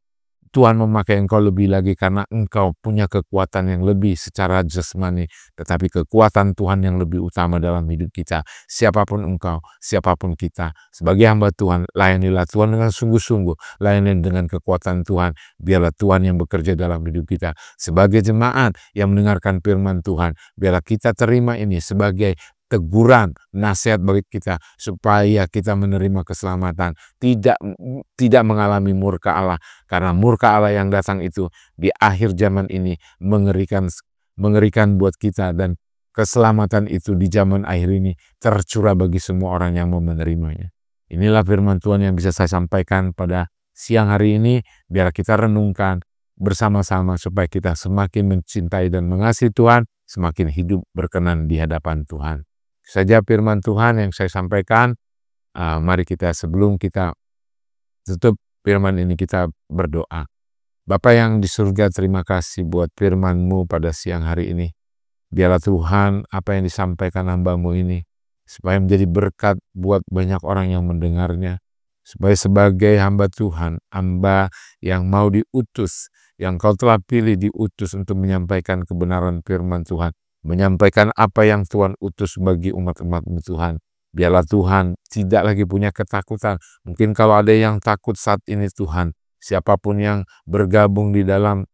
Tuhan memakai engkau lebih lagi karena engkau punya kekuatan yang lebih secara jasmani. Tetapi kekuatan Tuhan yang lebih utama dalam hidup kita. Siapapun engkau, siapapun kita. Sebagai hamba Tuhan, layanilah Tuhan dengan sungguh-sungguh. Layani dengan kekuatan Tuhan. Biarlah Tuhan yang bekerja dalam hidup kita. Sebagai jemaat yang mendengarkan firman Tuhan, biarlah kita terima ini sebagai teguran, nasihat bagi kita supaya kita menerima keselamatan, tidak mengalami murka Allah, karena murka Allah yang datang itu di akhir zaman ini mengerikan buat kita, dan keselamatan itu di zaman akhir ini tercurah bagi semua orang yang mau menerimanya. Inilah firman Tuhan yang bisa saya sampaikan pada siang hari ini. Biar kita renungkan bersama-sama supaya kita semakin mencintai dan mengasihi Tuhan semakin hidup berkenan di hadapan Tuhan. Saja firman Tuhan yang saya sampaikan. Mari kita sebelum kita tutup firman ini kita berdoa. Bapa yang di surga, terima kasih buat firman-Mu pada siang hari ini. Biarlah Tuhan apa yang disampaikan hamba-Mu ini supaya menjadi berkat buat banyak orang yang mendengarnya. Supaya sebagai hamba Tuhan, hamba yang mau diutus, yang Kau telah pilih diutus untuk menyampaikan kebenaran firman Tuhan, menyampaikan apa yang Tuhan utus bagi umat-umat-Mu Tuhan. Biarlah Tuhan tidak lagi punya ketakutan. Mungkin kalau ada yang takut saat ini Tuhan, siapapun yang bergabung di dalam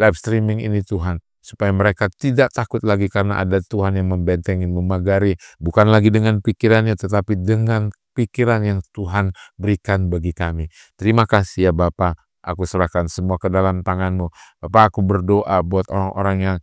live streaming ini Tuhan, supaya mereka tidak takut lagi karena ada Tuhan yang membentengi, memagari, bukan lagi dengan pikirannya tetapi dengan pikiran yang Tuhan berikan bagi kami. Terima kasih ya Bapa, aku serahkan semua ke dalam tangan-Mu. Bapa, aku berdoa buat orang-orang yang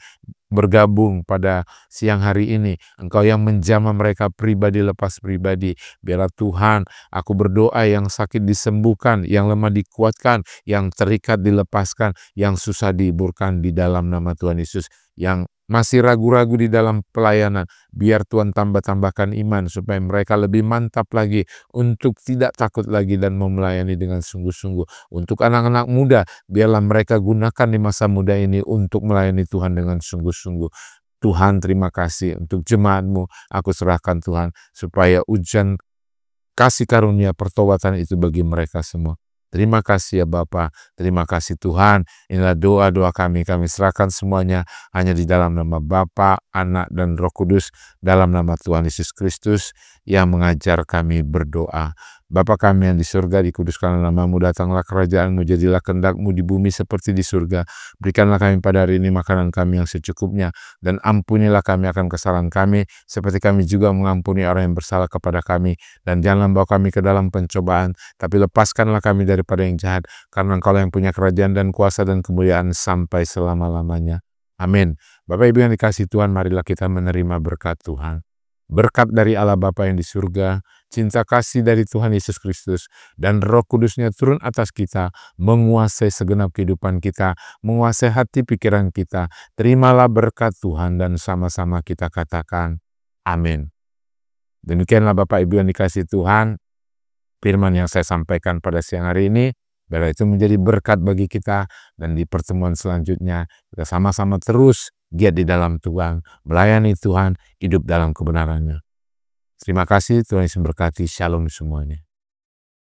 bergabung pada siang hari ini. Engkau yang menjamah mereka pribadi lepas pribadi. Biarlah Tuhan, aku berdoa yang sakit disembuhkan, yang lemah dikuatkan, yang terikat dilepaskan, yang susah dihiburkan di dalam nama Tuhan Yesus. Yang masih ragu-ragu di dalam pelayanan, biar Tuhan tambah-tambahkan iman supaya mereka lebih mantap lagi untuk tidak takut lagi dan mau melayani dengan sungguh-sungguh. Untuk anak-anak muda, biarlah mereka gunakan di masa muda ini untuk melayani Tuhan dengan sungguh-sungguh. Tuhan, terima kasih untuk jemaat-Mu. Aku serahkan Tuhan supaya hujan kasih karunia pertobatan itu bagi mereka semua. Terima kasih ya Bapa, terima kasih Tuhan. Inilah doa-doa kami serahkan semuanya hanya di dalam nama Bapa, Anak, dan Roh Kudus, dalam nama Tuhan Yesus Kristus yang mengajar kami berdoa. Bapa kami yang di surga, dikuduskanlah nama-Mu, datanglah kerajaan-Mu, jadilah kehendak-Mu di bumi seperti di surga. Berikanlah kami pada hari ini makanan kami yang secukupnya, dan ampunilah kami akan kesalahan kami, seperti kami juga mengampuni orang yang bersalah kepada kami. Dan janganlah bawa kami ke dalam pencobaan, tapi lepaskanlah kami daripada yang jahat, karena Engkau yang punya kerajaan dan kuasa dan kemuliaan sampai selama-lamanya. Amin. Bapak Ibu yang dikasihi Tuhan, marilah kita menerima berkat Tuhan. Berkat dari Allah Bapa yang di surga, cinta kasih dari Tuhan Yesus Kristus, dan Roh Kudusnya turun atas kita, menguasai segenap kehidupan kita, menguasai hati pikiran kita. Terimalah berkat Tuhan dan sama-sama kita katakan, amin. Demikianlah Bapak Ibu yang dikasihi Tuhan, firman yang saya sampaikan pada siang hari ini, biar itu menjadi berkat bagi kita, dan di pertemuan selanjutnya kita sama-sama terus giat di dalam Tuhan, melayani Tuhan, hidup dalam kebenarannya. Terima kasih, Tuhan Yesus berkati. Shalom semuanya.